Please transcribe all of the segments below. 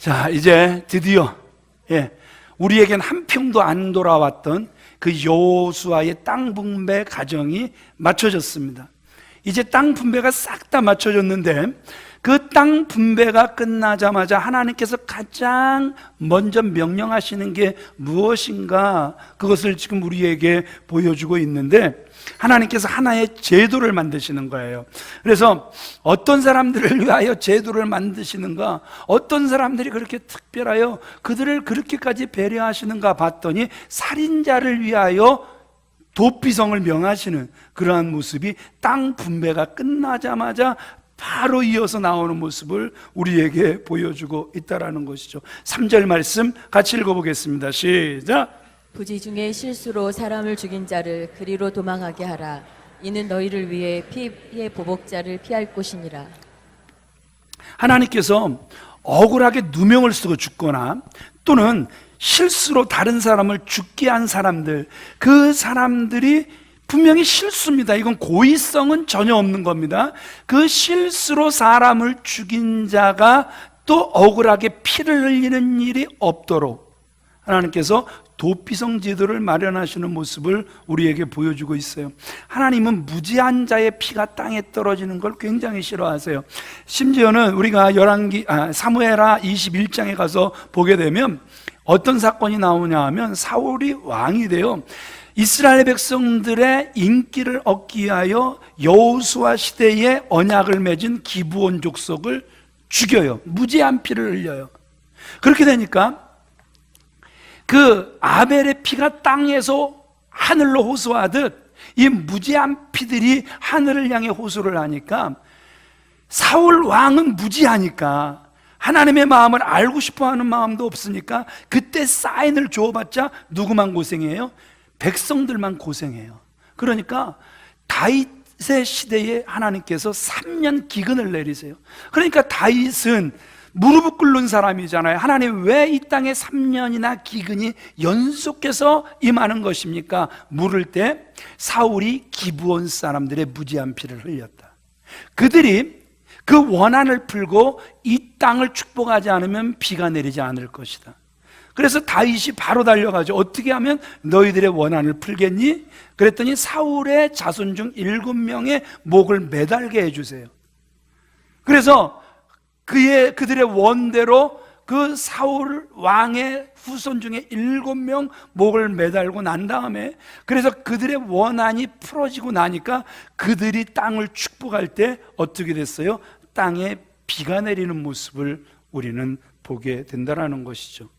자, 이제 드디어 우리에겐 한 평도 안 돌아왔던 그 여호수아의 땅 분배 과정이 맞춰졌습니다. 이제 땅 분배가 싹 다 맞춰졌는데 그 땅 분배가 끝나자마자 하나님께서 가장 먼저 명령하시는 게 무엇인가, 그것을 지금 우리에게 보여주고 있는데, 하나님께서 하나의 제도를 만드시는 거예요. 그래서 어떤 사람들을 위하여 제도를 만드시는가, 어떤 사람들이 그렇게 특별하여 그들을 그렇게까지 배려하시는가 봤더니 살인자를 위하여 도피성을 명하시는 그러한 모습이 땅 분배가 끝나자마자 바로 이어서 나오는 모습을 우리에게 보여주고 있다는 것이죠. 3절 말씀 같이 읽어보겠습니다. 시작. 부지 중에 실수로 사람을 죽인 자를 그리로 도망하게 하라. 이는 너희를 위해 피의 보복자를 피할 곳이니라. 하나님께서 억울하게 누명을 쓰고 죽거나 또는 실수로 다른 사람을 죽게 한 사람들, 그 사람들이 분명히 실수입니다. 이건 고의성은 전혀 없는 겁니다. 그 실수로 사람을 죽인 자가 또 억울하게 피를 흘리는 일이 없도록 하나님께서 도피성 제도를 마련하시는 모습을 우리에게 보여주고 있어요. 하나님은 무지한 자의 피가 땅에 떨어지는 걸 굉장히 싫어하세요. 심지어는 우리가 사무엘하 21장에 가서 보게 되면 어떤 사건이 나오냐 하면 사울이 왕이 돼요. 이스라엘 백성들의 인기를 얻기 위하여 여호수아 시대에 언약을 맺은 기브온 족속을 죽여요. 무지한 피를 흘려요. 그렇게 되니까 그 아벨의 피가 땅에서 하늘로 호소하듯 이 무지한 피들이 하늘을 향해 호소를 하니까 사울 왕은 무지하니까 하나님의 마음을 알고 싶어하는 마음도 없으니까 그때 사인을 줘봤자 누구만 고생해요? 백성들만 고생해요. 그러니까 다윗의 시대에 하나님께서 3년 기근을 내리세요. 그러니까 다윗은 무릎을 꿇는 사람이잖아요. 하나님, 왜 이 땅에 3년이나 기근이 연속해서 임하는 것입니까? 물을 때 사울이 기브온 사람들의 무지한 피를 흘렸다. 그들이 그 원한을 풀고 이 땅을 축복하지 않으면 비가 내리지 않을 것이다. 그래서 다윗이 바로 달려가죠. 어떻게 하면 너희들의 원한을 풀겠니? 그랬더니 사울의 자손 중 7명의 목을 매달게 해주세요. 그래서 그들의 원대로 그 사울 왕의 후손 중에 7명 목을 매달고 난 다음에, 그래서 그들의 원한이 풀어지고 나니까 그들이 땅을 축복할 때 어떻게 됐어요? 땅에 비가 내리는 모습을 우리는 보게 된다는 것이죠.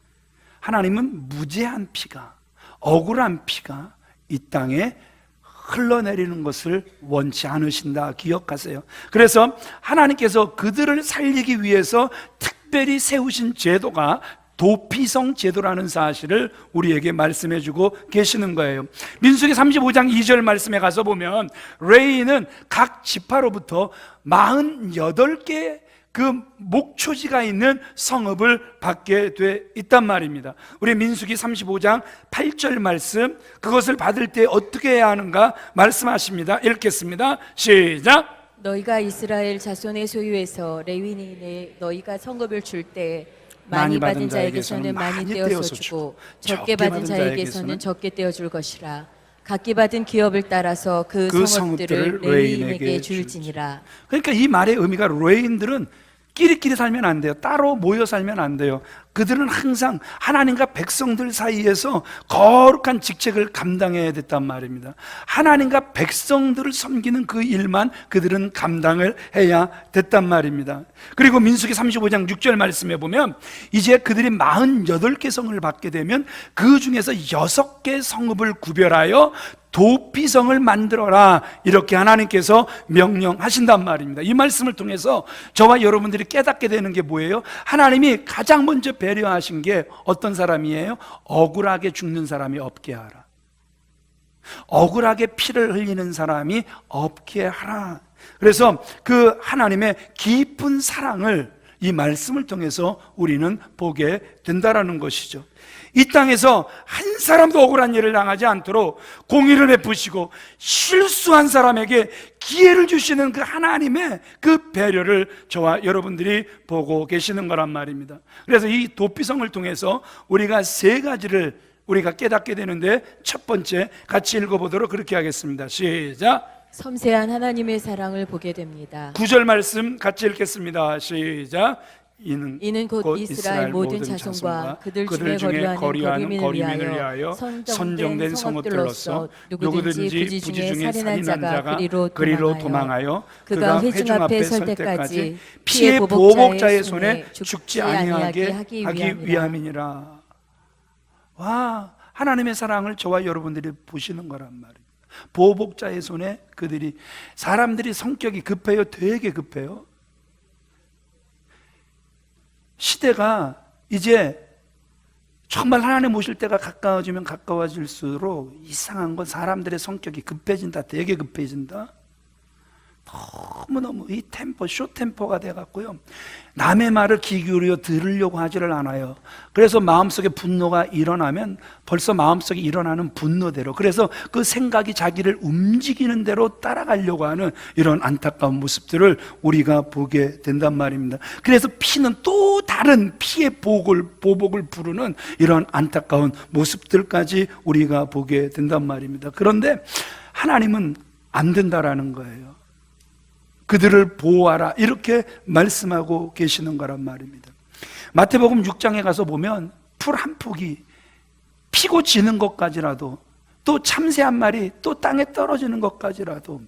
하나님은 무죄한 피가, 억울한 피가 이 땅에 흘러내리는 것을 원치 않으신다, 기억하세요. 그래서 하나님께서 그들을 살리기 위해서 특별히 세우신 제도가 도피성 제도라는 사실을 우리에게 말씀해 주고 계시는 거예요. 민수기 35장 2절 말씀에 가서 보면 레위는 각 지파로부터 48개 그 목초지가 있는 성읍을 받게 돼 있단 말입니다. 우리 민수기 35장 8절 말씀, 그것을 받을 때 어떻게 해야 하는가 말씀하십니다. 읽겠습니다. 시작. 너희가 이스라엘 자손의 소유에서 레위인에 너희가 성읍을 줄 때 많이 받은 자에게서는 많이 떼어서 주고 적게 받은 자에게서는 적게 떼어줄 것이라. 각기 받은 기업을 따라서 그 성읍들을 레위인에게 줄지니라. 그러니까 이 말의 의미가 레위인들은 끼리끼리 살면 안 돼요. 따로 모여 살면 안 돼요. 그들은 항상 하나님과 백성들 사이에서 거룩한 직책을 감당해야 됐단 말입니다. 하나님과 백성들을 섬기는 그 일만 그들은 감당을 해야 됐단 말입니다. 그리고 민수기 35장 6절 말씀에 보면 이제 그들이 48개 성을 받게 되면 그 중에서 6개 성읍을 구별하여 도피성을 만들어라, 이렇게 하나님께서 명령하신단 말입니다. 이 말씀을 통해서 저와 여러분들이 깨닫게 되는 게 뭐예요? 하나님이 가장 먼저 배려하신 게 어떤 사람이에요? 억울하게 죽는 사람이 없게 하라, 억울하게 피를 흘리는 사람이 없게 하라. 그래서 그 하나님의 깊은 사랑을 이 말씀을 통해서 우리는 보게 된다라는 것이죠. 이 땅에서 한 사람도 억울한 일을 당하지 않도록 공의를 베푸시고 실수한 사람에게 기회를 주시는 그 하나님의 그 배려를 저와 여러분들이 보고 계시는 거란 말입니다. 그래서 이 도피성을 통해서 우리가 세 가지를 우리가 깨닫게 되는데, 첫 번째 같이 읽어보도록 그렇게 하겠습니다. 시작. 섬세한 하나님의 사랑을 보게 됩니다. 9절 말씀 같이 읽겠습니다. 시작. 이는 곧 이스라엘 모든 자손과 그들 중에 거류하는 거류민을 위하여 선정된 성읍들로서 누구든지 부지 중에 살인한 자가 그리로 도망하여 그가 회중 앞에 설 때까지 피해 보복자의 손에 죽지 아니하게 하기 위함이니라. 와, 하나님의 사랑을 저와 여러분들이 보시는 거란 말이에요. 보복자의 손에 그들이, 사람들이 성격이 급해요. 되게 급해요. 시대가 이제 정말 하나님 오실 때가 가까워지면 가까워질수록 이상한 건 사람들의 성격이 급해진다. 되게 급해진다. 너무너무 이 템포, 쇼템포가 돼갖고요, 남의 말을 귀 기울여 들으려고 하지를 않아요. 그래서 마음속에 분노가 일어나면 벌써 마음속에 일어나는 분노대로, 그래서 그 생각이 자기를 움직이는 대로 따라가려고 하는 이런 안타까운 모습들을 우리가 보게 된단 말입니다. 그래서 피는 또 다른 피의 보복을 부르는 이런 안타까운 모습들까지 우리가 보게 된단 말입니다. 그런데 하나님은 안 된다라는 거예요. 그들을 보호하라, 이렇게 말씀하고 계시는 거란 말입니다. 마태복음 6장에 가서 보면 풀 한 폭이 피고 지는 것까지라도, 또 참새 한 마리 또 땅에 떨어지는 것까지라도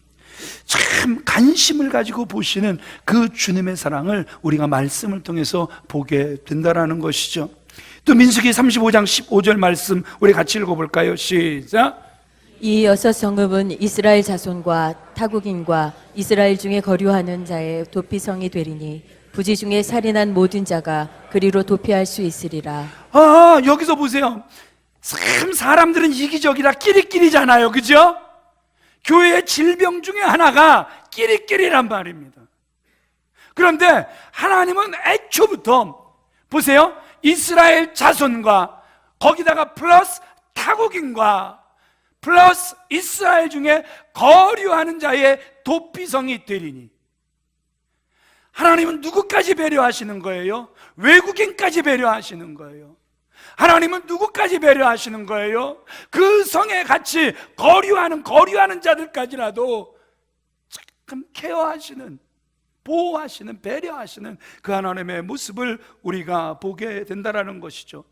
참 관심을 가지고 보시는 그 주님의 사랑을 우리가 말씀을 통해서 보게 된다라는 것이죠. 또 민수기 35장 15절 말씀 우리 같이 읽어볼까요? 시작. 이 여섯 성읍은 이스라엘 자손과 타국인과 이스라엘 중에 거류하는 자의 도피성이 되리니 부지 중에 살인한 모든 자가 그리로 도피할 수 있으리라. 여기서 보세요. 참 사람들은 이기적이라 끼리끼리잖아요, 그죠? 교회의 질병 중에 하나가 끼리끼리란 말입니다. 그런데 하나님은 애초부터 보세요, 이스라엘 자손과 거기다가 플러스 타국인과 플러스 이스라엘 중에 거류하는 자의 도피성이 되리니, 하나님은 누구까지 배려하시는 거예요? 외국인까지 배려하시는 거예요. 하나님은 누구까지 배려하시는 거예요? 그 성에 같이 거류하는 자들까지라도 참 케어하시는, 보호하시는, 배려하시는 그 하나님의 모습을 우리가 보게 된다는 것이죠.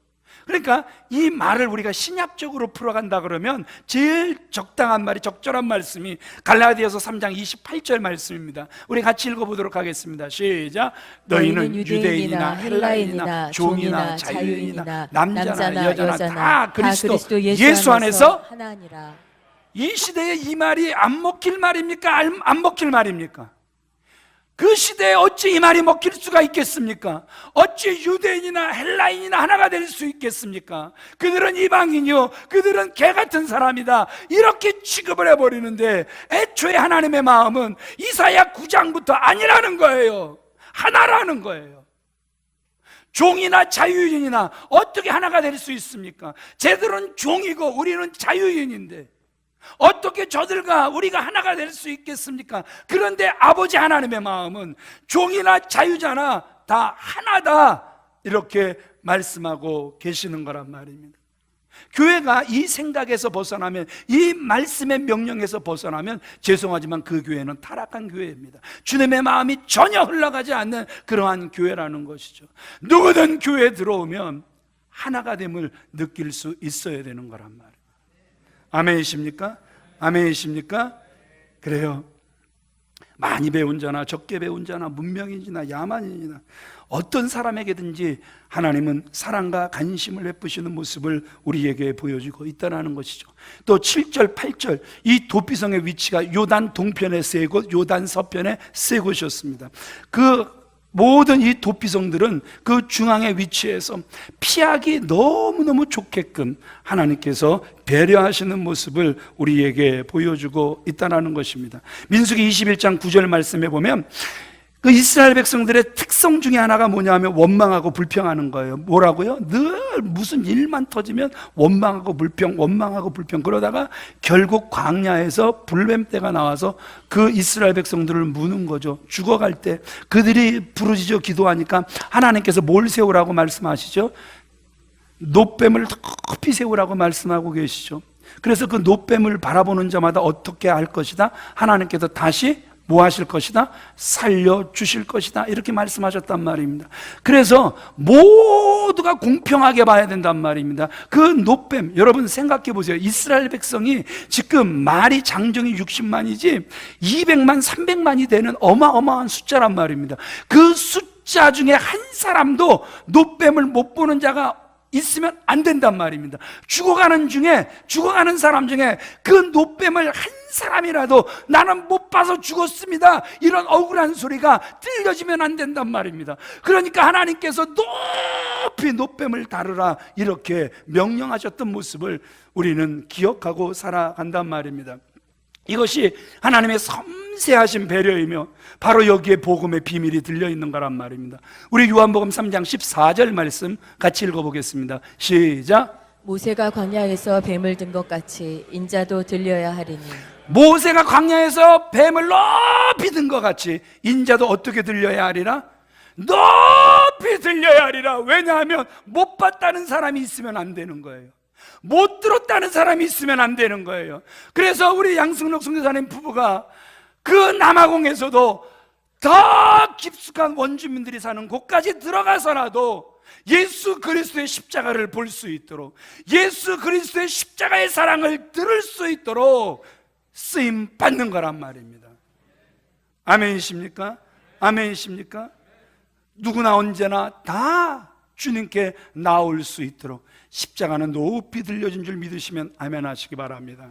그러니까 이 말을 우리가 신약적으로 풀어간다 그러면 제일 적당한 말이, 적절한 말씀이 갈라디아서 3장 28절 말씀입니다. 우리 같이 읽어보도록 하겠습니다. 시작. 너희는 유대인이나 헬라인이나 종이나 자유인이나 남자나 여자나 다 그리스도 예수 안에서 하나니라. 이 시대에 이 말이 안 먹힐 말입니까? 안 먹힐 말입니까? 그 시대에 어찌 이 말이 먹힐 수가 있겠습니까? 어찌 유대인이나 헬라인이나 하나가 될 수 있겠습니까? 그들은 이방인이요, 그들은 개 같은 사람이다, 이렇게 취급을 해버리는데, 애초에 하나님의 마음은 이사야 9장부터 아니라는 거예요. 하나라는 거예요. 종이나 자유인이나 어떻게 하나가 될 수 있습니까? 쟤들은 종이고 우리는 자유인인데 어떻게 저들과 우리가 하나가 될 수 있겠습니까? 그런데 아버지 하나님의 마음은 종이나 자유자나 다 하나다, 이렇게 말씀하고 계시는 거란 말입니다. 교회가 이 생각에서 벗어나면, 이 말씀의 명령에서 벗어나면 죄송하지만 그 교회는 타락한 교회입니다. 주님의 마음이 전혀 흘러가지 않는 그러한 교회라는 것이죠. 누구든 교회에 들어오면 하나가 됨을 느낄 수 있어야 되는 거란 말이에요. 아멘이십니까? 아멘이십니까? 그래요. 많이 배운 자나 적게 배운 자나 문명인이나 야만인이나 어떤 사람에게든지 하나님은 사랑과 관심을 베푸시는 모습을 우리에게 보여주고 있다는 것이죠. 또 7절, 8절, 이 도피성의 위치가 요단 동편에 세 곳, 요단 서편에 세 곳이었습니다. 그 모든 이 도피성들은 그 중앙에 위치해서 피하기 너무너무 좋게끔 하나님께서 배려하시는 모습을 우리에게 보여주고 있다는 것입니다. 민수기 21장 9절 말씀에 보면 그 이스라엘 백성들의 특성 중에 하나가 뭐냐면 원망하고 불평하는 거예요. 뭐라고요? 늘 무슨 일만 터지면 원망하고 불평 그러다가 결국 광야에서 불뱀떼가 나와서 그 이스라엘 백성들을 무는 거죠. 죽어갈 때 그들이 부르짖어 기도하니까 하나님께서 뭘 세우라고 말씀하시죠? 놋뱀을 높이 세우라고 말씀하고 계시죠. 그래서 그 놋뱀을 바라보는 자마다 어떻게 할 것이다? 하나님께서 다시 뭐 하실 것이다? 살려주실 것이다. 이렇게 말씀하셨단 말입니다. 그래서 모두가 공평하게 봐야 된단 말입니다. 그 놋뱀, 여러분 생각해 보세요. 이스라엘 백성이 지금 말이 장정이 60만이지 200만, 300만이 되는 어마어마한 숫자란 말입니다. 그 숫자 중에 한 사람도 놋뱀을 못 보는 자가 있으면 안 된단 말입니다. 죽어가는 사람 중에 그 놋뱀을 한 사람이라도 나는 못 봐서 죽었습니다, 이런 억울한 소리가 들려지면 안 된단 말입니다. 그러니까 하나님께서 높이 놋뱀을 다루라 이렇게 명령하셨던 모습을 우리는 기억하고 살아간단 말입니다. 이것이 하나님의 섬세하신 배려이며 바로 여기에 복음의 비밀이 들려있는 거란 말입니다. 우리 요한복음 3장 14절 말씀 같이 읽어보겠습니다. 시작. 모세가 광야에서 뱀을 든 것 같이 인자도 들려야 하리니. 모세가 광야에서 뱀을 높이 든 것 같이 인자도 어떻게 들려야 하리라? 높이 들려야 하리라. 왜냐하면 못 봤다는 사람이 있으면 안 되는 거예요. 못 들었다는 사람이 있으면 안 되는 거예요. 그래서 우리 양승록 선교사님 부부가 그 남아공에서도 더 깊숙한 원주민들이 사는 곳까지 들어가서라도 예수 그리스도의 십자가를 볼 수 있도록, 예수 그리스도의 십자가의 사랑을 들을 수 있도록 쓰임 받는 거란 말입니다. 아멘이십니까? 아멘이십니까? 누구나 언제나 다 주님께 나올 수 있도록 십자가는 높이 들려진 줄 믿으시면 아멘 하시기 바랍니다.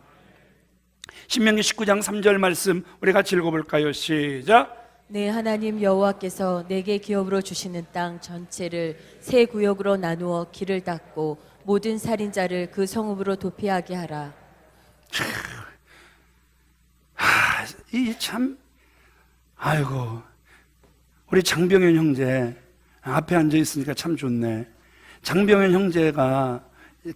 신명기 19장 3절 말씀 우리 같이 읽어볼까요? 시작. 내 하나님 여호와께서 내게 기업으로 주시는 땅 전체를 세 구역으로 나누어 길을 닦고 모든 살인자를 그 성읍으로 도피하게 하라. 이 참, 아이고, 우리 장병현 형제 앞에 앉아 있으니까 참 좋네. 장병현 형제가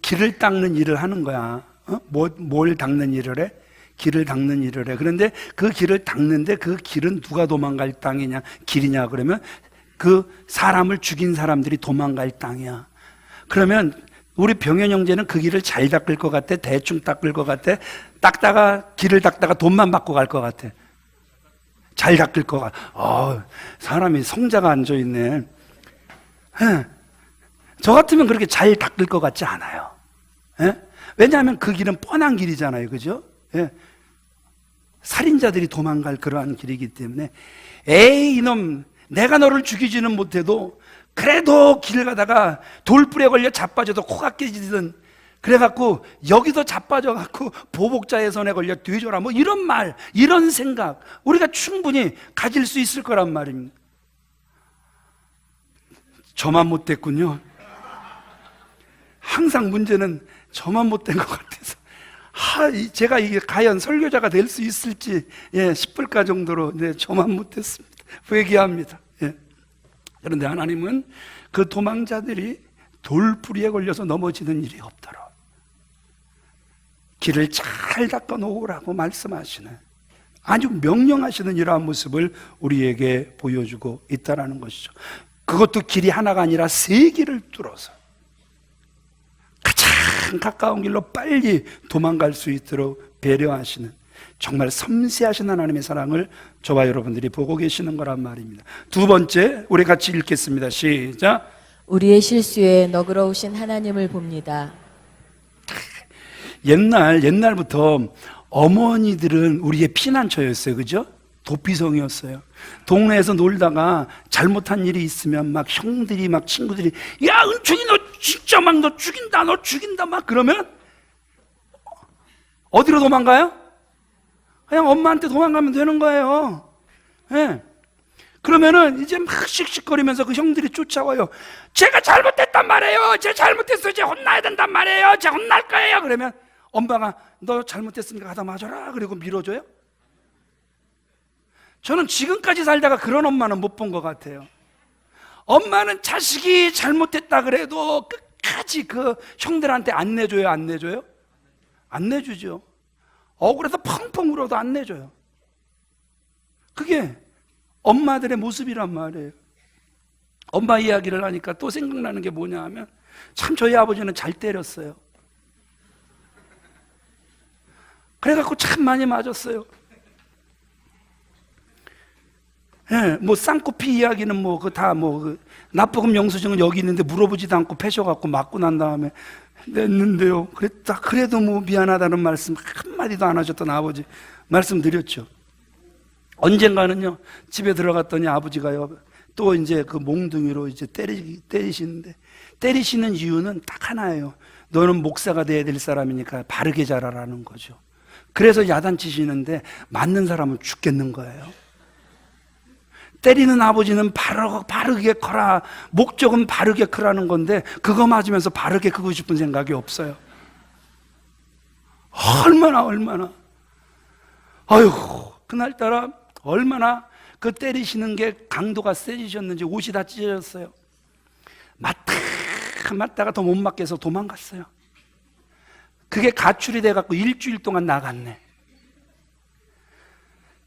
길을 닦는 일을 하는 거야. 뭘 닦는 일을 해? 길을 닦는 일을 해. 그런데 그 길을 닦는데 그 길은 누가 도망갈 땅이냐, 길이냐 그러면 그 사람을 죽인 사람들이 도망갈 땅이야. 그러면 우리 병현 형제는 그 길을 잘 닦을 것 같아? 대충 닦을 것 같아? 길을 닦다가 돈만 받고 갈 것 같아? 잘 닦을 것 같아. 사람이 성자가 앉아있네. 저 같으면 그렇게 잘 닦을 것 같지 않아요. 왜냐하면 그 길은 뻔한 길이잖아요. 그죠? 살인자들이 도망갈 그러한 길이기 때문에 에이 이놈, 내가 너를 죽이지는 못해도 그래도 길 가다가 돌불에 걸려 자빠져도 코가 깨지든 그래갖고 여기도 자빠져갖고 보복자의 손에 걸려 뒤져라, 뭐 이런 말, 이런 생각 우리가 충분히 가질 수 있을 거란 말입니다. 저만 못됐군요. 항상 문제는 저만 못된 것 같아서 제가 이게 과연 설교자가 될 수 있을지 싶을까 정도로 저만 못했습니다. 회개합니다. 그런데 하나님은 그 도망자들이 돌부리에 걸려서 넘어지는 일이 없도록 길을 잘 닦아 놓으라고 말씀하시는, 아주 명령하시는 이러한 모습을 우리에게 보여주고 있다는 것이죠. 그것도 길이 하나가 아니라 세 길을 뚫어서 가장 가까운 길로 빨리 도망갈 수 있도록 배려하시는, 정말 섬세하신 하나님의 사랑을 저와 여러분들이 보고 계시는 거란 말입니다. 두 번째, 우리 같이 읽겠습니다. 시작. 우리의 실수에 너그러우신 하나님을 봅니다. 옛날부터 어머니들은 우리의 피난처였어요. 그죠? 도피성이었어요. 동네에서 놀다가 잘못한 일이 있으면 막 형들이 막 친구들이 야 은총이 너 진짜 막 너 죽인다 막 그러면 어디로 도망가요? 그냥 엄마한테 도망가면 되는 거예요. 그러면은 이제 막 씩씩거리면서 그 형들이 쫓아와요. 제가 잘못했단 말이에요. 제가 잘못했어요. 제가 혼나야 된단 말이에요. 제가 혼날 거예요. 그러면 엄마가 너 잘못했으니까 가다 맞아라 그리고 밀어줘요. 저는 지금까지 살다가 그런 엄마는 못 본 것 같아요. 엄마는 자식이 잘못했다 그래도 끝까지 그 형들한테 안 내줘요, 안 내줘요? 안 내주죠. 억울해서 펑펑 울어도 안 내줘요. 그게 엄마들의 모습이란 말이에요. 엄마 이야기를 하니까 또 생각나는 게 뭐냐 하면, 참 저희 아버지는 잘 때렸어요. 그래갖고 참 많이 맞았어요. 예, 뭐 쌍코피 이야기는 뭐 그 다 뭐 납부금 영수증은 여기 있는데 물어보지도 않고 패셔갖고 맞고 난 다음에 냈는데요. 그래도 뭐 미안하다는 말씀 한마디도 안 하셨던 아버지 말씀드렸죠. 언젠가는요, 집에 들어갔더니 아버지가요, 또 이제 그 몽둥이로 이제 때리시는데, 때리시는 이유는 딱 하나예요. 너는 목사가 돼야 될 사람이니까 바르게 자라라는 거죠. 그래서 야단치시는데 맞는 사람은 죽겠는 거예요. 때리는 아버지는 바르게 커라, 목적은 바르게 크라는 건데, 그거 맞으면서 바르게 크고 싶은 생각이 없어요. 얼마나 아휴, 그날따라 얼마나 그 때리시는 게 강도가 세지셨는지 옷이 다 찢어졌어요. 맞다가 더 못 맞게 해서 도망갔어요. 그게 가출이 돼갖고 일주일 동안 나갔네.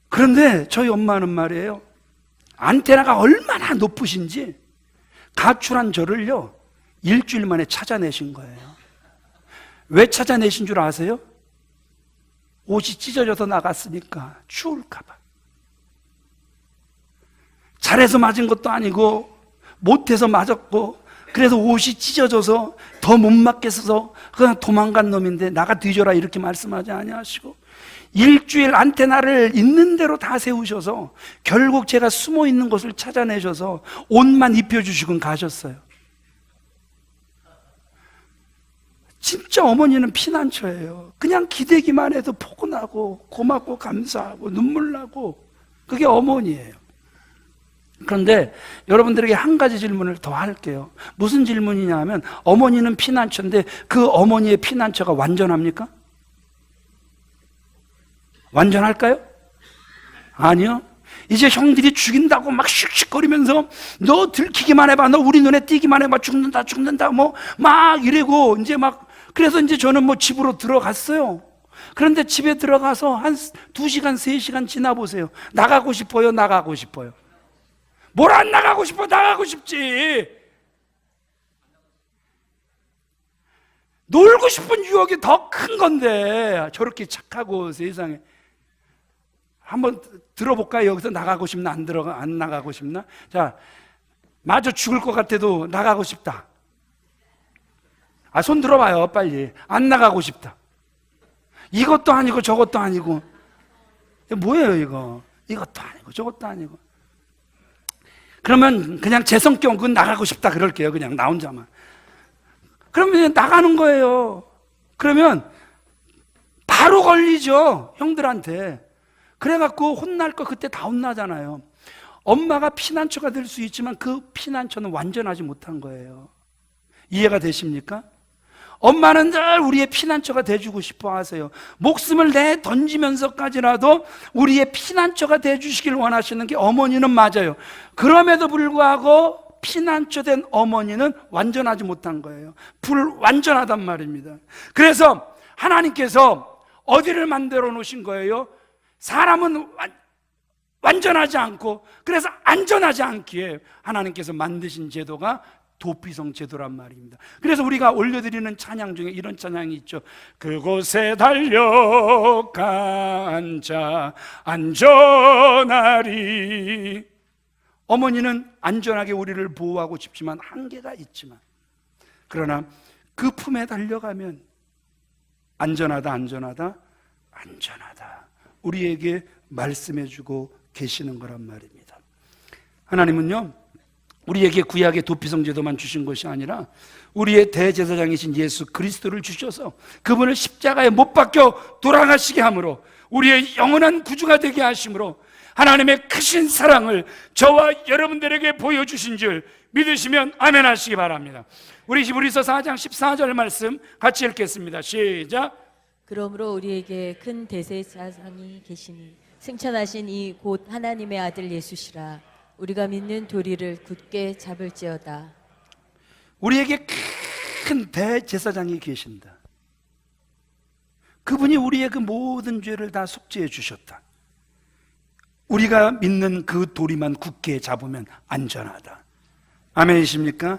그런데 저희 엄마는 말이에요, 안테나가 얼마나 높으신지 가출한 저를요, 일주일 만에 찾아내신 거예요. 왜 찾아내신 줄 아세요? 옷이 찢어져서 나갔으니까 추울까봐. 잘해서 맞은 것도 아니고 못해서 맞았고, 그래서 옷이 찢어져서 더 못 맞겠어서 그냥 도망간 놈인데 나가 뒤져라 이렇게 말씀하지 아니하시고, 일주일 안테나를 있는 대로 다 세우셔서 결국 제가 숨어 있는 곳을 찾아내셔서 옷만 입혀주시고 가셨어요. 진짜 어머니는 피난처예요. 그냥 기대기만 해도 포근하고 고맙고 감사하고 눈물 나고, 그게 어머니예요. 그런데 여러분들에게 한 가지 질문을 더 할게요. 무슨 질문이냐 하면, 어머니는 피난처인데 그 어머니의 피난처가 완전합니까? 완전할까요? 아니요. 이제 형들이 죽인다고 막 씩씩거리면서 너 들키기만 해봐, 너 우리 눈에 띄기만 해봐, 죽는다 뭐 막 이러고, 이제 막, 그래서 이제 저는 뭐 집으로 들어갔어요. 그런데 집에 들어가서 한 2시간 3시간 지나보세요. 나가고 싶어요? 뭘 안 나가고 싶어? 나가고 싶지. 놀고 싶은 유혹이 더 큰 건데 저렇게 착하고 세상에. 한번 들어볼까요? 여기서 나가고 싶나? 안 나가고 싶나? 자, 마저 죽을 것 같아도 나가고 싶다. 손 들어봐요, 빨리. 안 나가고 싶다. 이것도 아니고 저것도 아니고. 뭐예요, 이거? 이것도 아니고 저것도 아니고. 그러면 그냥 제 성격은 나가고 싶다 그럴게요. 그냥 나 혼자만. 그러면 나가는 거예요. 그러면 바로 걸리죠, 형들한테. 그래갖고 혼날 거 그때 다 혼나잖아요. 엄마가 피난처가 될 수 있지만 그 피난처는 완전하지 못한 거예요. 이해가 되십니까? 엄마는 늘 우리의 피난처가 돼주고 싶어 하세요. 목숨을 내 던지면서까지라도 우리의 피난처가 돼주시길 원하시는 게 어머니는 맞아요. 그럼에도 불구하고 피난처 된 어머니는 완전하지 못한 거예요. 불완전하단 말입니다. 그래서 하나님께서 어디를 만들어 놓으신 거예요? 사람은 완전하지 않고, 그래서 안전하지 않기에 하나님께서 만드신 제도가 도피성 제도란 말입니다. 그래서 우리가 올려드리는 찬양 중에 이런 찬양이 있죠. 그곳에 달려간 자 안전하리. 어머니는 안전하게 우리를 보호하고 싶지만 한계가 있지만, 그러나 그 품에 달려가면 안전하다 우리에게 말씀해주고 계시는 거란 말입니다. 하나님은요, 우리에게 구약의 도피성 제도만 주신 것이 아니라 우리의 대제사장이신 예수 그리스도를 주셔서 그분을 십자가에 못 박혀 돌아가시게 함으로 우리의 영원한 구주가 되게 하심으로 하나님의 크신 사랑을 저와 여러분들에게 보여주신 줄 믿으시면 아멘 하시기 바랍니다. 우리 히브리서 4장 14절 말씀 같이 읽겠습니다. 시작. 그러므로 우리에게 큰 대제사장이 계시니 승천하신 이 곧 하나님의 아들 예수시라. 우리가 믿는 도리를 굳게 잡을지어다. 우리에게 큰 대제사장이 계신다. 그분이 우리의 그 모든 죄를 다 속죄해 주셨다. 우리가 믿는 그 도리만 굳게 잡으면 안전하다. 아멘이십니까?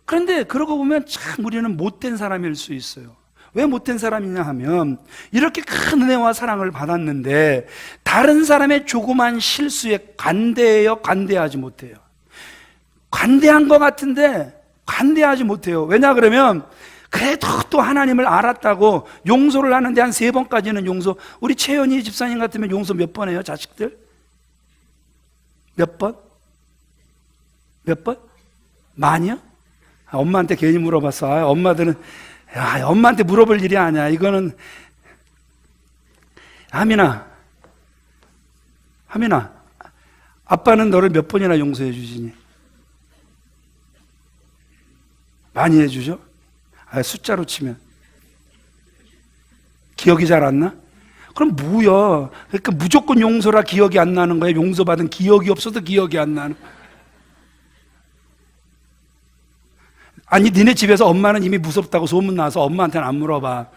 그런데 그러고 보면 참 우리는 못된 사람일 수 있어요. 왜 못된 사람이냐 하면 이렇게 큰 은혜와 사랑을 받았는데 다른 사람의 조그만 실수에 관대하지 못해요. 관대한 것 같은데 관대하지 못해요. 왜냐 그러면 그래도 또 하나님을 알았다고 용서를 하는데 한 3번까지는 용서. 우리 최연희 집사님 같으면 용서 몇 번 해요? 자식들? 몇 번? 몇 번? 많이요? 엄마한테 괜히 물어봤어. 엄마들은 엄마한테 물어볼 일이 아니야. 이거는 하민아, 아빠는 너를 몇 번이나 용서해 주시니? 많이 해주죠? 숫자로 치면 기억이 잘 안 나? 그럼 뭐야? 그러니까 무조건 용서라 기억이 안 나는 거야? 용서받은 기억이 없어도 기억이 안 나는. 아니 니네 집에서 엄마는 이미 무섭다고 소문 나서 엄마한테는 안 물어봐.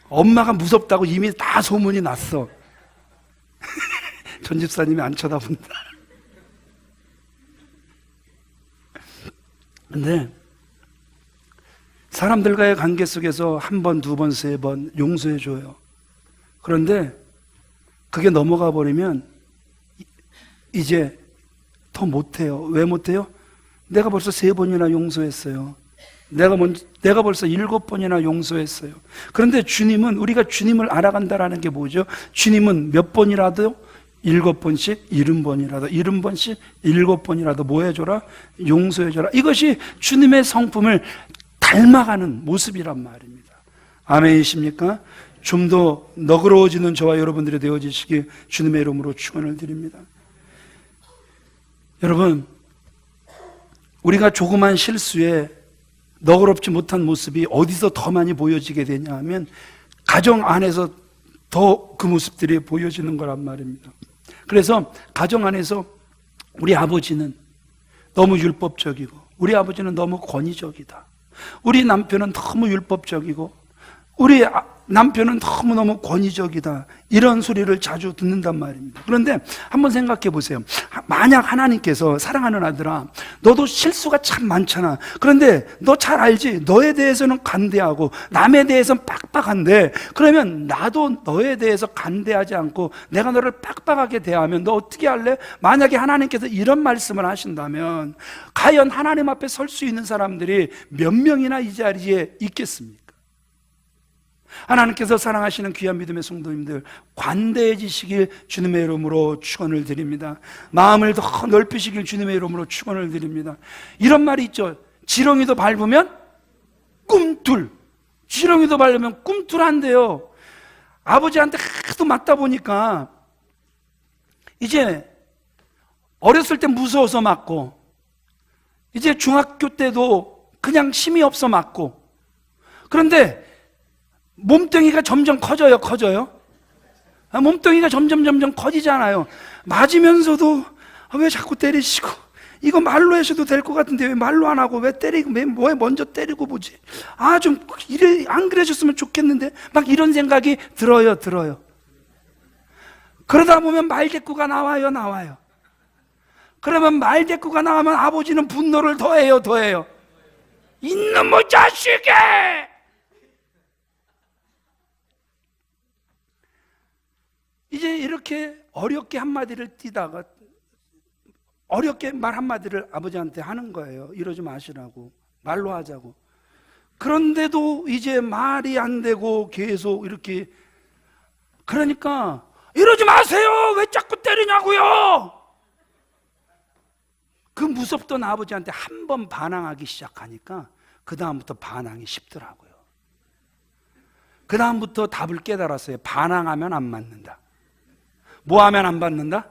엄마가 무섭다고 이미 다 소문이 났어. 전 집사님이 안 쳐다본다. 근데 사람들과의 관계 속에서 1번, 2번, 3번 용서해줘요. 그런데 그게 넘어가 버리면 이제 더 못해요. 왜 못해요? 내가 벌써 3번이나 용서했어요. 내가 벌써 7번이나 용서했어요. 그런데 주님은, 우리가 주님을 알아간다라는 게 뭐죠? 주님은 몇 번이라도 7번씩, 70번이라도, 70번씩, 7번이라도 뭐 해줘라? 용서해줘라. 이것이 주님의 성품을 닮아가는 모습이란 말입니다. 아멘이십니까? 좀 더 너그러워지는 저와 여러분들이 되어지시기 주님의 이름으로 축원을 드립니다. 여러분, 우리가 조그만 실수에 너그럽지 못한 모습이 어디서 더 많이 보여지게 되냐 하면 가정 안에서 더 그 모습들이 보여지는 거란 말입니다. 그래서 가정 안에서 우리 아버지는 너무 율법적이고 우리 아버지는 너무 권위적이다. 우리 남편은 너무 율법적이고 우리 남편은 너무너무 권위적이다. 이런 소리를 자주 듣는단 말입니다. 그런데 한번 생각해 보세요. 만약 하나님께서 사랑하는 아들아, 너도 실수가 참 많잖아. 그런데 너 잘 알지? 너에 대해서는 간대하고 남에 대해서는 빡빡한데, 그러면 나도 너에 대해서 간대하지 않고 내가 너를 빡빡하게 대하면 너 어떻게 할래? 만약에 하나님께서 이런 말씀을 하신다면 과연 하나님 앞에 설 수 있는 사람들이 몇 명이나 이 자리에 있겠습니까? 하나님께서 사랑하시는 귀한 믿음의 성도님들, 관대해지시길 주님의 이름으로 축원을 드립니다. 마음을 더 넓히시길 주님의 이름으로 축원을 드립니다. 이런 말이 있죠. 지렁이도 밟으면 꿈틀. 지렁이도 밟으면 꿈틀한데요. 아버지한테 하도 맞다 보니까 이제 어렸을 때 무서워서 맞고, 이제 중학교 때도 그냥 힘이 없어 맞고, 그런데 몸뚱이가 점점 커져요. 몸뚱이가 점점 커지잖아요. 맞으면서도 왜 자꾸 때리시고, 이거 말로 하셔도 될 것 같은데 왜 말로 안 하고 왜 때리고, 왜 먼저 때리고 보지? 좀 안 그러셨으면 좋겠는데, 막 이런 생각이 들어요. 그러다 보면 말대꾸가 나와요. 그러면 말대꾸가 나오면 아버지는 분노를 더해요. 이놈의 자식이! 이제 이렇게 어렵게 한마디를 띠다가 어렵게 말 한마디를 아버지한테 하는 거예요. 이러지 마시라고, 말로 하자고. 그런데도 이제 말이 안 되고 계속 이렇게, 그러니까 이러지 마세요! 왜 자꾸 때리냐고요! 그 무섭던 아버지한테 한 번 반항하기 시작하니까 그 다음부터 반항이 쉽더라고요. 그 다음부터 답을 깨달았어요. 반항하면 안 맞는다. 뭐 하면 안 받는다?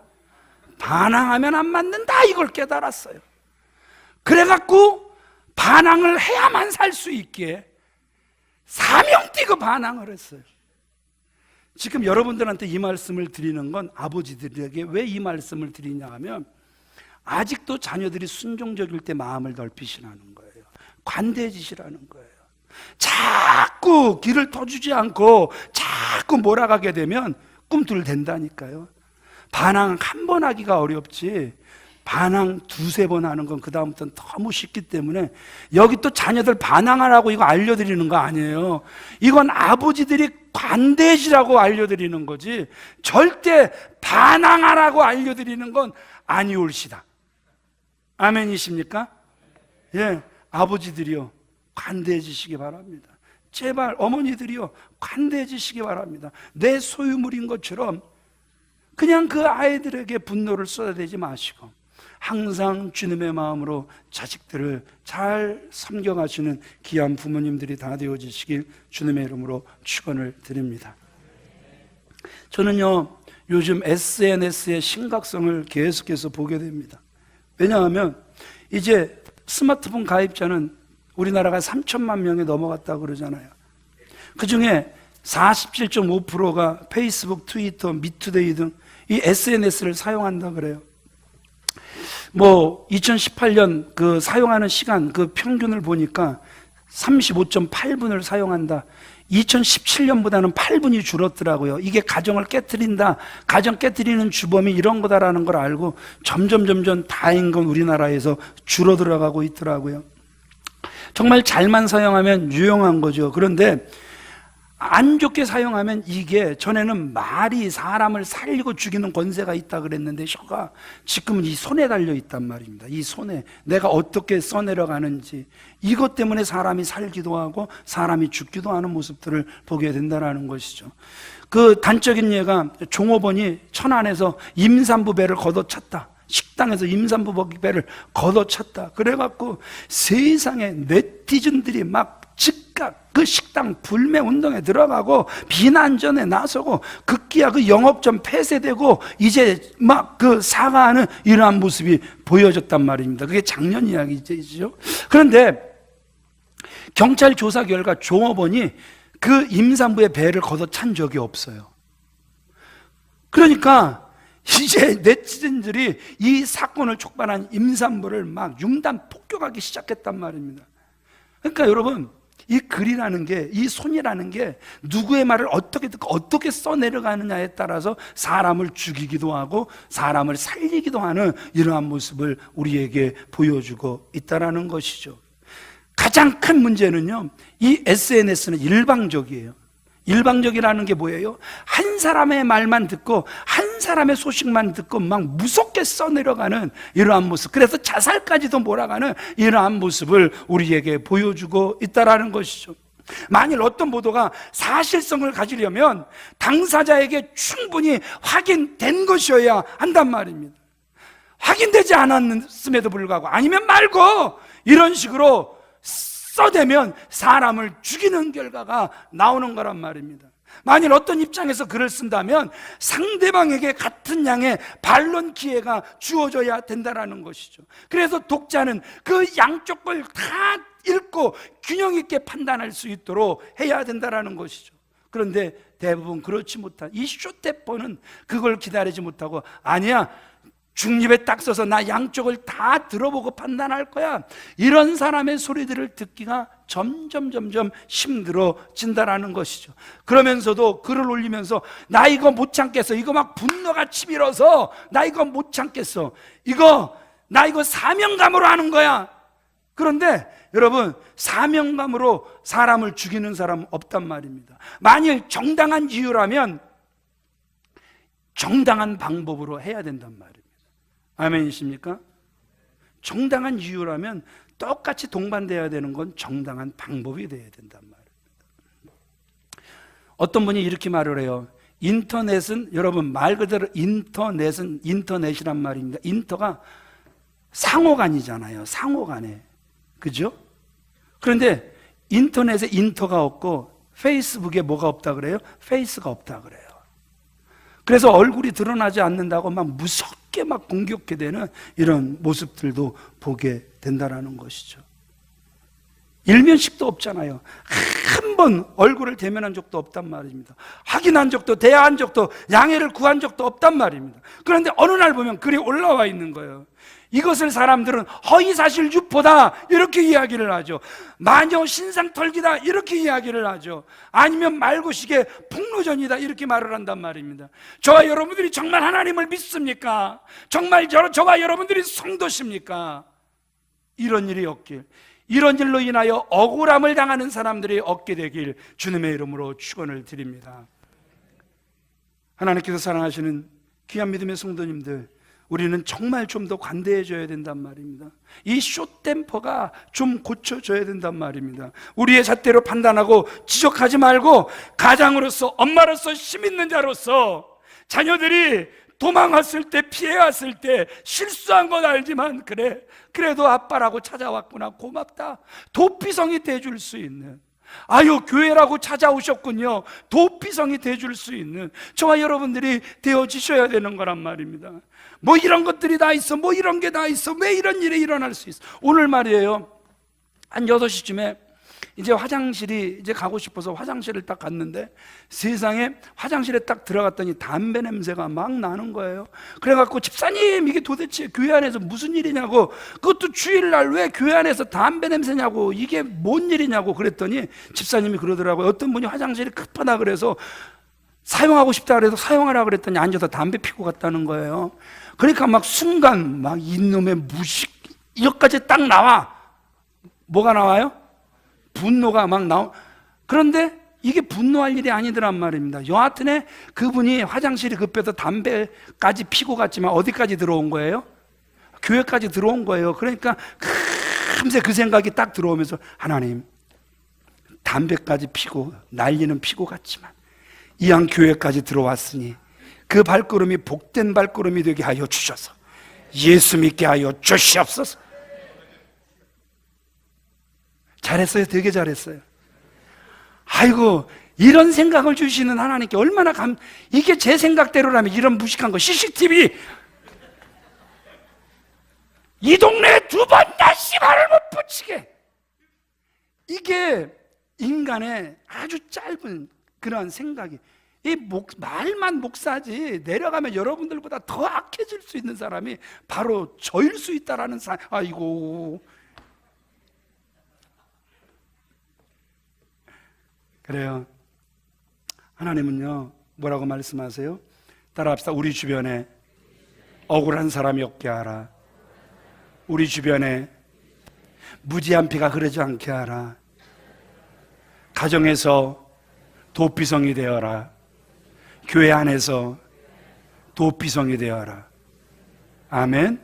반항하면 안 맞는다. 이걸 깨달았어요. 그래갖고 반항을 해야만 살 수 있기에 사명띠고 반항을 했어요. 지금 여러분들한테 이 말씀을 드리는 건 아버지들에게 왜 이 말씀을 드리냐 하면 아직도 자녀들이 순종적일 때 마음을 넓히시라는 거예요. 관대해지시라는 거예요. 자꾸 길을 터주지 않고 자꾸 몰아가게 되면 꿈틀댄다니까요. 반항 한 번 하기가 어렵지 반항 두세 번 하는 건 그 다음부터는 너무 쉽기 때문에 여기 또 자녀들 반항하라고 이거 알려드리는 거 아니에요. 이건 아버지들이 관대해지라고 알려드리는 거지 절대 반항하라고 알려드리는 건 아니올시다. 아멘이십니까? 예, 아버지들이요 관대해지시기 바랍니다. 제발 어머니들이요 관대해지시기 바랍니다. 내 소유물인 것처럼 그냥 그 아이들에게 분노를 쏟아내지 마시고 항상 주님의 마음으로 자식들을 잘 섬겨가시는 귀한 부모님들이 다 되어지시길 주님의 이름으로 축원을 드립니다. 저는요 요즘 SNS의 심각성을 계속해서 보게 됩니다. 왜냐하면 이제 스마트폰 가입자는 우리나라가 3천만 명이 넘어갔다고 그러잖아요. 그 중에 47.5%가 페이스북, 트위터, 미투데이 등 이 SNS를 사용한다 그래요. 2018년 그 사용하는 시간 그 평균을 보니까 35.8분을 사용한다. 2017년보다는 8분이 줄었더라고요. 이게 가정을 깨트린다. 가정 깨트리는 주범이 이런 거다라는 걸 알고 점점 다행인 건 우리나라에서 줄어들어가고 있더라고요. 정말 잘만 사용하면 유용한 거죠. 그런데 안 좋게 사용하면 이게 전에는 말이 사람을 살리고 죽이는 권세가 있다 그랬는데 혀가 지금은 이 손에 달려 있단 말입니다. 이 손에 내가 어떻게 써내려가는지 이것 때문에 사람이 살기도 하고 사람이 죽기도 하는 모습들을 보게 된다는 것이죠. 그 단적인 예가 종업원이 천안에서 임산부 배를 걷어찼다. 식당에서 임산부 배를 걷어찼다. 그래갖고 세상에 네티즌들이 막 즉각 그 식당 불매 운동에 들어가고 비난전에 나서고 급기야 그 영업점 폐쇄되고 이제 막 그 사과하는 이러한 모습이 보여졌단 말입니다. 그게 작년 이야기죠. 그런데 경찰 조사 결과 종업원이 그 임산부의 배를 걷어찬 적이 없어요. 그러니까 이제 네티즌들이 이 사건을 촉발한 임산부를 막 융단 폭격하기 시작했단 말입니다. 그러니까 여러분 이 글이라는 게, 이 손이라는 게 누구의 말을 어떻게 듣고 어떻게 써내려가느냐에 따라서 사람을 죽이기도 하고 사람을 살리기도 하는 이러한 모습을 우리에게 보여주고 있다는 것이죠. 가장 큰 문제는요, 이 SNS는 일방적이에요. 일방적이라는 게 뭐예요? 한 사람의 말만 듣고 한 사람의 소식만 듣고 막 무섭게 써내려가는 이러한 모습, 그래서 자살까지도 몰아가는 이러한 모습을 우리에게 보여주고 있다는 것이죠. 만일 어떤 보도가 사실성을 가지려면 당사자에게 충분히 확인된 것이어야 한단 말입니다. 확인되지 않았음에도 불구하고 아니면 말고 이런 식으로 써대면 사람을 죽이는 결과가 나오는 거란 말입니다. 만일 어떤 입장에서 글을 쓴다면 상대방에게 같은 양의 반론 기회가 주어져야 된다는 것이죠. 그래서 독자는 그 양쪽 걸 다 읽고 균형 있게 판단할 수 있도록 해야 된다는 것이죠. 그런데 대부분 그렇지 못한 이 쇼테퍼는 그걸 기다리지 못하고 아니야, 중립에 딱 서서 나 양쪽을 다 들어보고 판단할 거야, 이런 사람의 소리들을 듣기가 점점 힘들어진다라는 것이죠. 그러면서도 글을 올리면서 나 이거 못 참겠어, 이거 막 분노가 치밀어서 나 이거 못 참겠어, 나 이거 사명감으로 하는 거야. 그런데 여러분, 사명감으로 사람을 죽이는 사람은 없단 말입니다. 만일 정당한 이유라면 정당한 방법으로 해야 된단 말입니다. 아멘이십니까? 정당한 이유라면 똑같이 동반되어야 되는 건 정당한 방법이 되어야 된단 말입니다. 어떤 분이 이렇게 말을 해요. 인터넷은, 여러분 말 그대로 인터넷은 인터넷이란 말입니다. 인터가 상호간이잖아요. 상호간에. 그죠? 그런데 인터넷에 인터가 없고 페이스북에 뭐가 없다 그래요? 페이스가 없다 그래요. 그래서 얼굴이 드러나지 않는다고 막 무섭게 막 공격해 되는 이런 모습들도 보게 된다는 것이죠. 일면식도 없잖아요. 한 번 얼굴을 대면한 적도 없단 말입니다. 확인한 적도, 대화한 적도, 양해를 구한 적도 없단 말입니다. 그런데 어느 날 보면 글이 올라와 있는 거예요. 이것을 사람들은 허위사실 유포다 이렇게 이야기를 하죠. 마녀 신상털기다 이렇게 이야기를 하죠. 아니면 말고식의 폭로전이다 이렇게 말을 한단 말입니다. 저와 여러분들이 정말 하나님을 믿습니까? 정말 저와 여러분들이 성도십니까? 이런 일이 없길, 이런 일로 인하여 억울함을 당하는 사람들이 없게 되길 주님의 이름으로 축원을 드립니다. 하나님께서 사랑하시는 귀한 믿음의 성도님들, 우리는 정말 좀 더 관대해져야 된단 말입니다. 이 숏템퍼가 좀 고쳐져야 된단 말입니다. 우리의 잣대로 판단하고 지적하지 말고 가장으로서, 엄마로서, 힘 있는 자로서 자녀들이 도망왔을 때, 피해왔을 때 실수한 건 알지만 그래도 아빠라고 찾아왔구나, 고맙다, 도피성이 돼줄 수 있는, 아유 교회라고 찾아오셨군요, 도피성이 돼줄 수 있는 저와 여러분들이 되어지셔야 되는 거란 말입니다. 뭐 이런 것들이 다 있어, 뭐 이런 게 다 있어, 왜 이런 일이 일어날 수 있어. 오늘 말이에요, 한 6시쯤에 이제 화장실이 이제 가고 싶어서 화장실을 딱 갔는데 세상에 화장실에 딱 들어갔더니 담배 냄새가 막 나는 거예요. 그래갖고 집사님 이게 도대체 교회 안에서 무슨 일이냐고, 그것도 주일날 왜 교회 안에서 담배 냄새냐고, 이게 뭔 일이냐고 그랬더니 집사님이 그러더라고요. 어떤 분이 화장실이 급하다 그래서 사용하고 싶다 그래서 사용하라 그랬더니 앉아서 담배 피고 갔다는 거예요. 그러니까 막 순간 막 이놈의 무식, 이것까지 딱 나와. 뭐가 나와요? 분노가 막 그런데 이게 분노할 일이 아니더란 말입니다. 여하튼에 그분이 화장실이 급해서 담배까지 피고 갔지만 어디까지 들어온 거예요? 교회까지 들어온 거예요. 그러니까 금세 그 생각이 딱 들어오면서, 하나님, 담배까지 피고 난리는 피고 갔지만 이왕 교회까지 들어왔으니 그 발걸음이 복된 발걸음이 되게 하여 주셔서 예수 믿게 하여 주시옵소서. 잘했어요. 되게 잘했어요. 아이고, 이런 생각을 주시는 하나님께 얼마나 이게 제 생각대로라면 이런 무식한 거, CCTV 이 동네에 2번 다시 말을 못 붙이게, 이게 인간의 아주 짧은 그런 생각이, 말만 목사지 내려가면 여러분들보다 더 악해질 수 있는 사람이 바로 저일 수 있다라는 아이고, 그래요. 하나님은요 뭐라고 말씀하세요? 따라합시다. 우리 주변에 억울한 사람이 없게 하라. 우리 주변에 무지한 피가 흐르지 않게 하라. 가정에서 도피성이 되어라. 교회 안에서 도피성이 되어라. 아멘.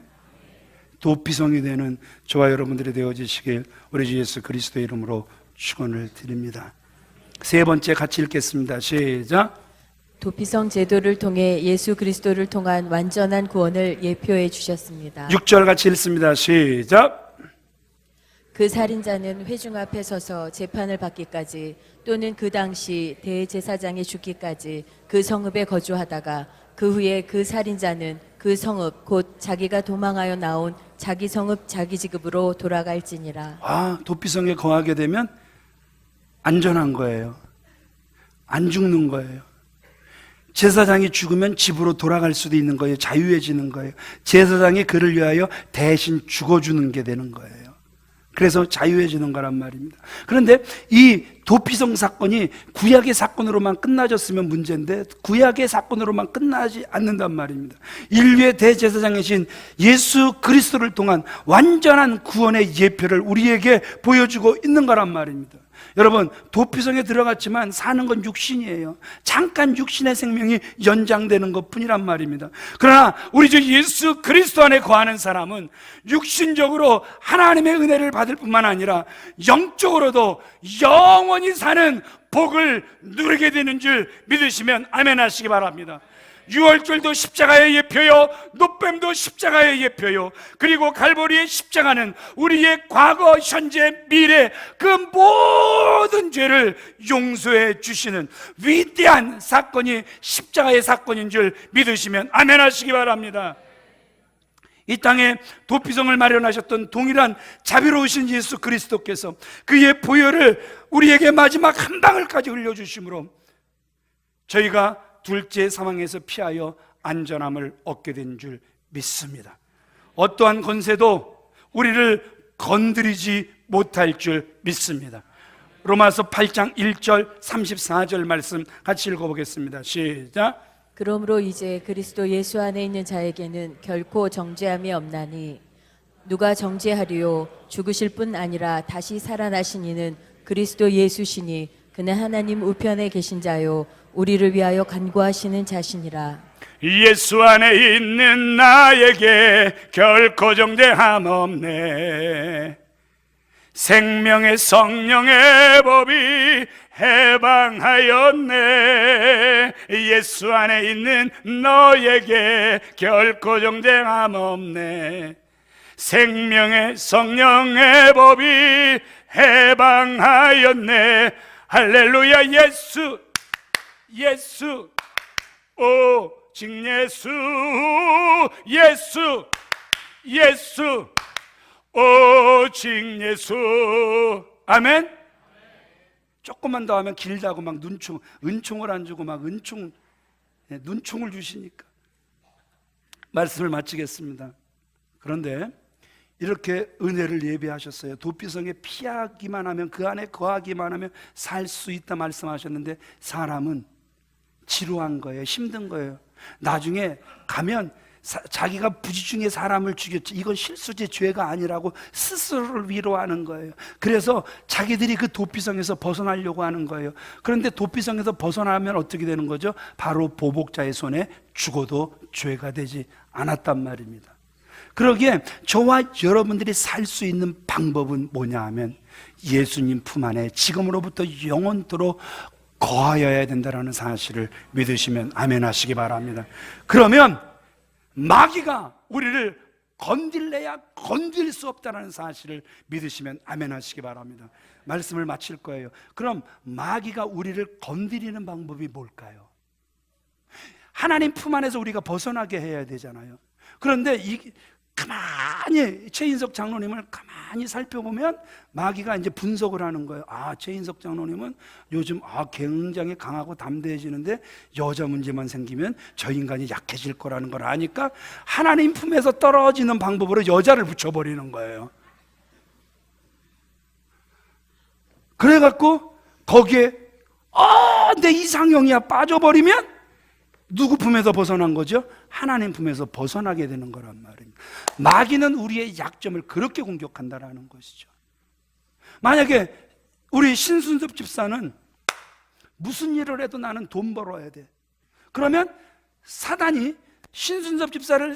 도피성이 되는 저와 여러분들이 되어지시길 우리 주 예수 그리스도의 이름으로 축원을 드립니다. 세 번째 같이 읽겠습니다. 시작. 도피성 제도를 통해 예수 그리스도를 통한 완전한 구원을 예표해 주셨습니다. 6절 같이 읽습니다. 시작. 그 살인자는 회중 앞에 서서 재판을 받기까지, 또는 그 당시 대제사장이 죽기까지 그 성읍에 거주하다가 그 후에 그 살인자는 그 성읍 곧 자기가 도망하여 나온 자기 성읍 자기 지급으로 돌아갈지니라. 도피성에 거하게 되면 안전한 거예요. 안 죽는 거예요. 제사장이 죽으면 집으로 돌아갈 수도 있는 거예요. 자유해지는 거예요. 제사장이 그를 위하여 대신 죽어주는 게 되는 거예요. 그래서 자유해지는 거란 말입니다. 그런데 이 도피성 사건이 구약의 사건으로만 끝나졌으면 문제인데 구약의 사건으로만 끝나지 않는단 말입니다. 인류의 대제사장이신 예수 그리스도를 통한 완전한 구원의 예표를 우리에게 보여주고 있는 거란 말입니다. 여러분, 도피성에 들어갔지만 사는 건 육신이에요. 잠깐 육신의 생명이 연장되는 것뿐이란 말입니다. 그러나 우리 주 예수 그리스도 안에 거하는 사람은 육신적으로 하나님의 은혜를 받을 뿐만 아니라 영적으로도 영원히 사는 복을 누리게 되는 줄 믿으시면 아멘 하시기 바랍니다. 유월절도 십자가의 예표요, 노뱀도 십자가의 예표요, 그리고 갈보리의 십자가는 우리의 과거, 현재, 미래 그 모든 죄를 용서해 주시는 위대한 사건이 십자가의 사건인 줄 믿으시면 아멘 하시기 바랍니다. 이 땅에 도피성을 마련하셨던 동일한 자비로우신 예수 그리스도께서 그의 보혈을 우리에게 마지막 한 방울까지 흘려주심으로 저희가 둘째 사망에서 피하여 안전함을 얻게 된 줄 믿습니다. 어떠한 권세도 우리를 건드리지 못할 줄 믿습니다. 로마서 8장 1절 34절 말씀 같이 읽어보겠습니다. 시작. 그러므로 이제 그리스도 예수 안에 있는 자에게는 결코 정죄함이 없나니 누가 정죄하리요? 죽으실 뿐 아니라 다시 살아나신 이는 그리스도 예수시니 그는 하나님 우편에 계신 자요 우리를 위하여 간구하시는 자시니라. 예수 안에 있는 나에게 결코 정죄함 없네. 생명의 성령의 법이 해방하였네. 예수 안에 있는 너에게 결코 정죄함 없네. 생명의 성령의 법이 해방하였네. 할렐루야. 예수 예수 오직 예수 예수 예수 오직 예수. 아멘. 조금만 더 하면 길다고 막 은총을 안 주고 막 눈총을 주시니까 말씀을 마치겠습니다. 그런데 이렇게 은혜를 예비하셨어요. 도피성에 피하기만 하면, 그 안에 거하기만 하면 살 수 있다 말씀하셨는데 사람은 지루한 거예요. 힘든 거예요. 나중에 가면 자기가 부지중에 사람을 죽였지, 이건 실수지 죄가 아니라고 스스로를 위로하는 거예요. 그래서 자기들이 그 도피성에서 벗어나려고 하는 거예요. 그런데 도피성에서 벗어나면 어떻게 되는 거죠? 바로 보복자의 손에 죽어도 죄가 되지 않았단 말입니다. 그러기에 저와 여러분들이 살 수 있는 방법은 뭐냐 하면 예수님 품 안에 지금으로부터 영원토록 거하여야 된다는 사실을 믿으시면 아멘 하시기 바랍니다. 그러면 마귀가 우리를 건들래야 건들 수 없다는 사실을 믿으시면 아멘 하시기 바랍니다. 말씀을 마칠 거예요. 그럼 마귀가 우리를 건드리는 방법이 뭘까요? 하나님 품 안에서 우리가 벗어나게 해야 되잖아요. 그런데 가만히 최인석 장로님을 가만히 살펴보면 마귀가 이제 분석을 하는 거예요. 최인석 장로님은 요즘 굉장히 강하고 담대해지는데 여자 문제만 생기면 저 인간이 약해질 거라는 걸 아니까 하나님 품에서 떨어지는 방법으로 여자를 붙여버리는 거예요. 그래갖고 거기에 내 이상형이야 빠져버리면 누구 품에서 벗어난 거죠? 하나님 품에서 벗어나게 되는 거란 말입니다. 마귀는 우리의 약점을 그렇게 공격한다라는 것이죠. 만약에 우리 신순섭 집사는 무슨 일을 해도 나는 돈 벌어야 돼. 그러면 사단이 신순섭 집사를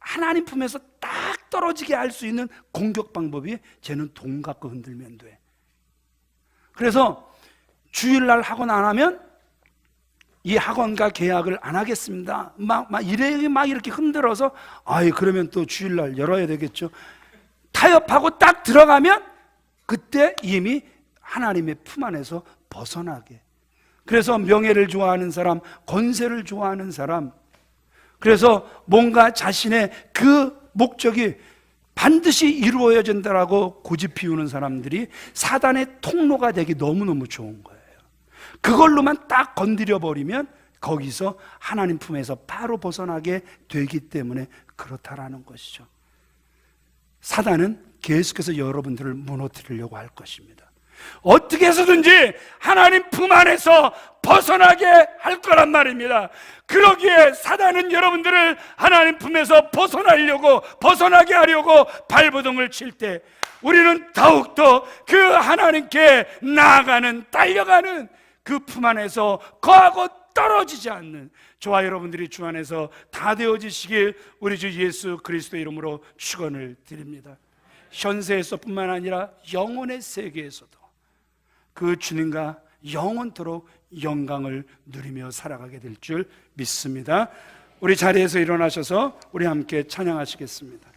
하나님 품에서 딱 떨어지게 할 수 있는 공격 방법이 쟤는 돈 갖고 흔들면 돼. 그래서 주일날 학원 안 하면 이 학원과 계약을 안 하겠습니다. 막 이렇게 흔들어서 그러면 또 주일날 열어야 되겠죠. 타협하고 딱 들어가면 그때 이미 하나님의 품 안에서 벗어나게. 그래서 명예를 좋아하는 사람, 권세를 좋아하는 사람, 그래서 뭔가 자신의 그 목적이 반드시 이루어야 된다라고 고집 피우는 사람들이 사단의 통로가 되기 너무너무 좋은 거예요. 그걸로만 딱 건드려 버리면 거기서 하나님 품에서 바로 벗어나게 되기 때문에 그렇다라는 것이죠. 사단은 계속해서 여러분들을 무너뜨리려고 할 것입니다. 어떻게 해서든지 하나님 품 안에서 벗어나게 할 거란 말입니다. 그러기에 사단은 여러분들을 하나님 품에서 벗어나게 하려고 발버둥을 칠 때 우리는 더욱더 그 하나님께 나아가는, 딸려가는 그 품 안에서 거하고 떨어지지 않는 저와 여러분들이 주 안에서 다 되어지시길 우리 주 예수 그리스도 이름으로 축원을 드립니다. 현세에서뿐만 아니라 영혼의 세계에서도 그 주님과 영원토록 영광을 누리며 살아가게 될 줄 믿습니다. 우리 자리에서 일어나셔서 우리 함께 찬양하시겠습니다.